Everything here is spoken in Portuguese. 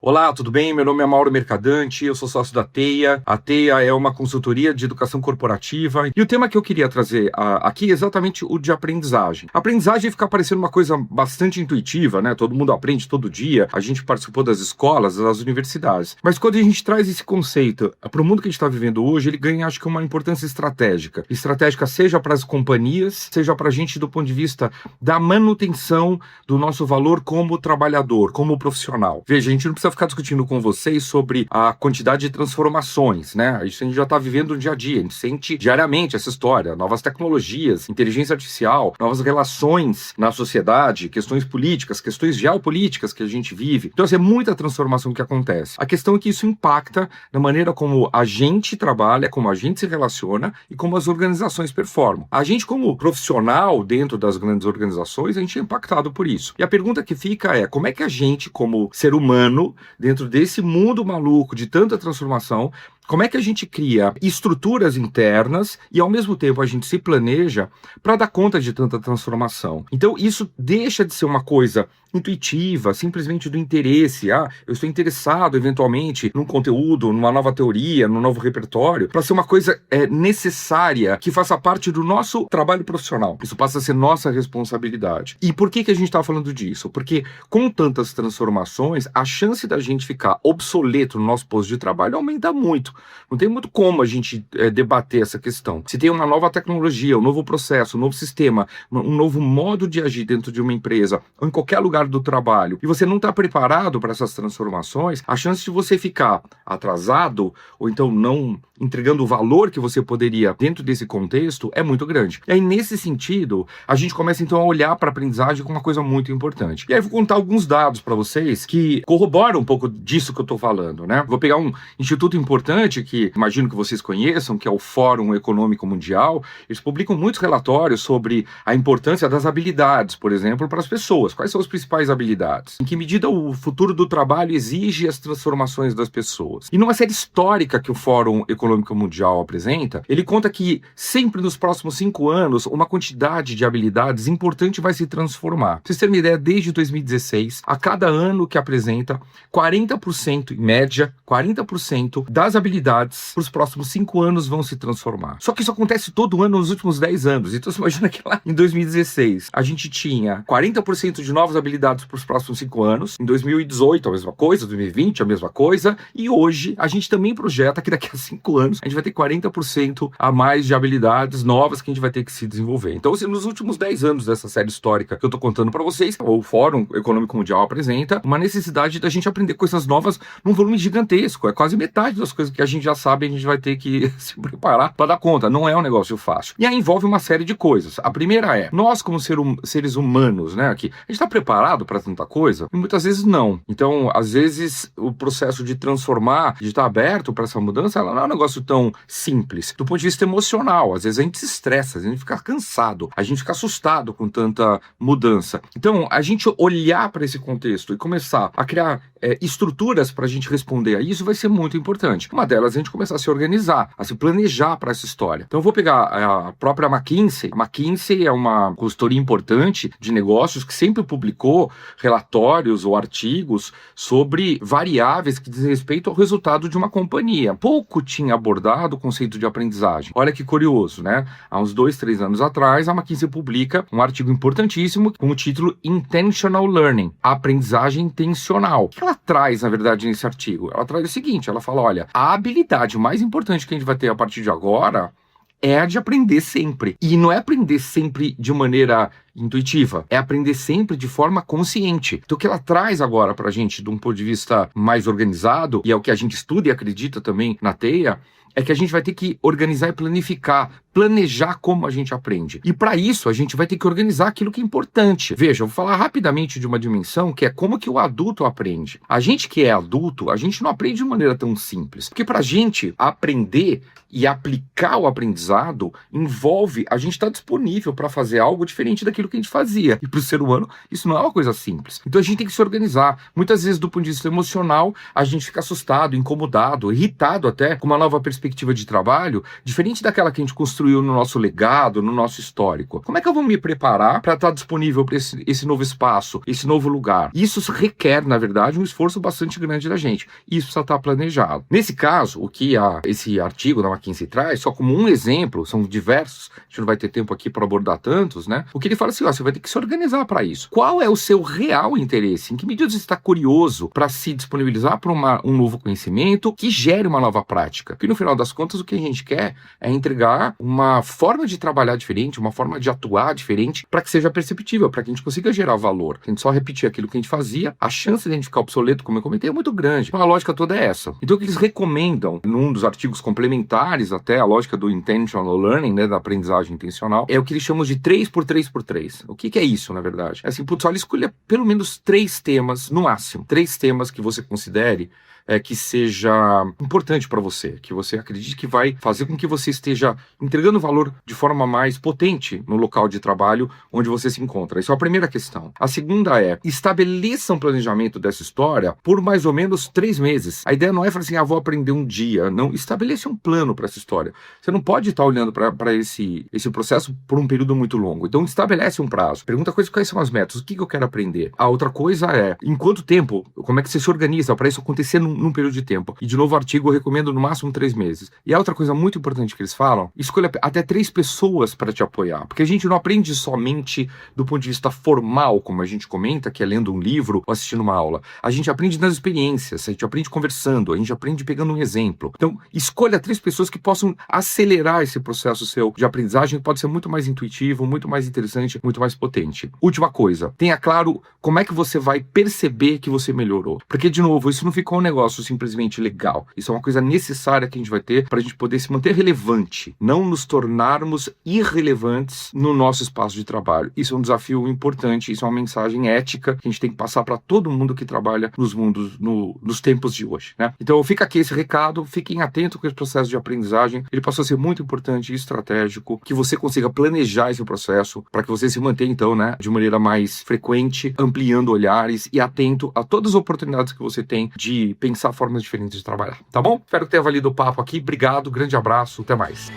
Olá, tudo bem? Meu nome é Mauro Mercadante, eu sou sócio da Teia. A Teia é uma consultoria de educação corporativa e o tema que eu queria trazer aqui é exatamente o de aprendizagem. A aprendizagem fica parecendo uma coisa bastante intuitiva, né? Todo mundo aprende todo dia, a gente participou das escolas, das universidades. Mas quando a gente traz esse conceito para o mundo que a gente está vivendo hoje, ele ganha, acho que, uma importância estratégica. Estratégica seja para as companhias, seja para a gente do ponto de vista da manutenção do nosso valor como trabalhador, como profissional. Veja, a gente não precisa ficar discutindo com vocês sobre a quantidade de transformações, né? Isso a gente já está vivendo no dia a dia, a gente sente diariamente essa história, novas tecnologias, inteligência artificial, novas relações na sociedade, questões políticas, questões geopolíticas que a gente vive. Então, assim, é muita transformação que acontece. A questão é que isso impacta na maneira como a gente trabalha, como a gente se relaciona e como as organizações performam. A gente, como profissional dentro das grandes organizações, a gente é impactado por isso. E a pergunta que fica é, como é que a gente, como ser humano, dentro desse mundo maluco de tanta transformação, como é que a gente cria estruturas internas e, ao mesmo tempo, a gente se planeja para dar conta de tanta transformação? Então, isso deixa de ser uma coisa intuitiva, simplesmente do interesse. Eu estou interessado, eventualmente, num conteúdo, numa nova teoria, num novo repertório, para ser uma coisa necessária, que faça parte do nosso trabalho profissional. Isso passa a ser nossa responsabilidade. E por que a gente está falando disso? Porque, com tantas transformações, a chance da gente ficar obsoleto no nosso posto de trabalho aumenta muito. Não tem muito como a gente debater essa questão. Se tem uma nova tecnologia, um novo processo, um novo sistema, um novo modo de agir dentro de uma empresa ou em qualquer lugar do trabalho, e você não está preparado para essas transformações, a chance de você ficar atrasado ou então não entregando o valor que você poderia dentro desse contexto é muito grande. E aí, nesse sentido, a gente começa então a olhar para a aprendizagem como uma coisa muito importante. E aí eu vou contar alguns dados para vocês que corroboram um pouco disso que eu estou falando, né? Vou pegar um instituto importante que imagino que vocês conheçam, que é o Fórum Econômico Mundial. Eles publicam muitos relatórios sobre a importância das habilidades, por exemplo, para as pessoas. Quais são as principais habilidades? Em que medida o futuro do trabalho exige as transformações das pessoas? E numa série histórica que o Fórum Econômico Mundial apresenta, ele conta que sempre nos próximos 5 anos, uma quantidade de habilidades importante vai se transformar. Pra vocês terem uma ideia, desde 2016, a cada ano que apresenta, 40%, em média, 40% das habilidades para os próximos 5 anos vão se transformar. Só que isso acontece todo ano nos últimos 10 anos. Então você imagina que lá em 2016 a gente tinha 40% de novas habilidades para os próximos 5 anos, em 2018 a mesma coisa, 2020 a mesma coisa, e hoje a gente também projeta que daqui a 5 anos a gente vai ter 40% a mais de habilidades novas que a gente vai ter que se desenvolver. Então, assim, nos últimos 10 anos dessa série histórica que eu estou contando para vocês, o Fórum Econômico Mundial apresenta uma necessidade da gente aprender coisas novas num volume gigantesco. É quase metade das coisas que a gente já sabe, a gente vai ter que se preparar para dar conta. Não é um negócio fácil. E aí envolve uma série de coisas. A primeira é, nós como seres humanos, né, aqui, a gente está preparado para tanta coisa? E muitas vezes não. Então, às vezes, o processo de transformar, de estar aberto para essa mudança, ela não é um negócio tão simples. Do ponto de vista emocional, às vezes a gente se estressa, a gente fica cansado, a gente fica assustado com tanta mudança. Então, a gente olhar para esse contexto e começar a criar estruturas para a gente responder a isso vai ser muito importante. Uma delas é a gente começar a se organizar, a se planejar para essa história. Então eu vou pegar a própria McKinsey. A McKinsey é uma consultoria importante de negócios que sempre publicou relatórios ou artigos sobre variáveis que dizem respeito ao resultado de uma companhia. Pouco tinha abordado o conceito de aprendizagem. Olha que curioso, né? Há uns 2, 3 anos atrás, a McKinsey publica um artigo importantíssimo com o título Intentional Learning, a aprendizagem intencional. O que ela traz, na verdade, nesse artigo? Ela traz o seguinte, ela fala, olha, a habilidade mais importante que a gente vai ter a partir de agora é a de aprender sempre. E não é aprender sempre de maneira intuitiva, é aprender sempre de forma consciente. Então o que ela traz agora pra gente, de um ponto de vista mais organizado, e é o que a gente estuda e acredita também na Teia, é que a gente vai ter que organizar e planificar, planejar como a gente aprende. E para isso, a gente vai ter que organizar aquilo que é importante. Veja, eu vou falar rapidamente de uma dimensão que é como que o adulto aprende. A gente que é adulto, a gente não aprende de maneira tão simples. Porque para a gente aprender e aplicar o aprendizado envolve a gente estar disponível para fazer algo diferente daquilo aquilo que a gente fazia. E para o ser humano, isso não é uma coisa simples. Então a gente tem que se organizar. Muitas vezes, do ponto de vista emocional, a gente fica assustado, incomodado, irritado até com uma nova perspectiva de trabalho, diferente daquela que a gente construiu no nosso legado, no nosso histórico. Como é que eu vou me preparar para estar disponível para esse novo espaço, esse novo lugar? Isso requer, na verdade, um esforço bastante grande da gente. Isso precisa estar planejado. Nesse caso, o que esse artigo da McKinsey traz, só como um exemplo, são diversos, a gente não vai ter tempo aqui para abordar tantos, né? O que ele fala assim, ó, você vai ter que se organizar para isso. Qual é o seu real interesse? Em que medida você está curioso para se disponibilizar para um novo conhecimento que gere uma nova prática? Porque no final das contas, o que a gente quer é entregar uma forma de trabalhar diferente, uma forma de atuar diferente, para que seja perceptível, para que a gente consiga gerar valor. Se a gente só repetir aquilo que a gente fazia, a chance de a gente ficar obsoleto, como eu comentei, é muito grande. Então a lógica toda é essa. Então o que eles recomendam, num dos artigos complementares até a lógica do intentional learning, né, da aprendizagem intencional, é o que eles chamam de 3x3x3. O que é isso, na verdade? É assim, putz, olha, escolha pelo menos 3 temas, no máximo, 3 temas que você considere que seja importante para você, que você acredite que vai fazer com que você esteja entregando valor de forma mais potente no local de trabalho onde você se encontra. Isso é a primeira questão. A segunda é, estabeleça um planejamento dessa história por mais ou menos 3 meses. A ideia não é falar assim, vou aprender um dia. Não, estabeleça um plano para essa história. Você não pode estar olhando para esse processo por um período muito longo. Então estabelece um prazo. Pergunta quais são as metas, o que eu quero aprender. A outra coisa é, em quanto tempo, como é que você se organiza para isso acontecer num período de tempo. E de novo, o artigo eu recomendo no máximo 3 meses. E a outra coisa muito importante que eles falam, escolha até 3 pessoas para te apoiar. Porque a gente não aprende somente do ponto de vista formal, como a gente comenta, que é lendo um livro ou assistindo uma aula. A gente aprende nas experiências, a gente aprende conversando, a gente aprende pegando um exemplo. Então, escolha 3 pessoas que possam acelerar esse processo seu de aprendizagem, que pode ser muito mais intuitivo, muito mais interessante, muito mais potente. Última coisa, tenha claro como é que você vai perceber que você melhorou. Porque, de novo, isso não ficou um negócio simplesmente legal. Isso é uma coisa necessária que a gente vai ter para a gente poder se manter relevante, não nos tornarmos irrelevantes no nosso espaço de trabalho. Isso é um desafio importante, isso é uma mensagem ética que a gente tem que passar para todo mundo que trabalha nos tempos de hoje, né? Então fica aqui esse recado, fiquem atentos com esse processo de aprendizagem, ele passou a ser muito importante e estratégico, que você consiga planejar esse processo para que você se mantenha então, né, de maneira mais frequente, ampliando olhares e atento a todas as oportunidades que você tem de pensar formas diferentes de trabalhar, tá bom? Espero que tenha valido o papo aqui, obrigado, grande abraço, até mais.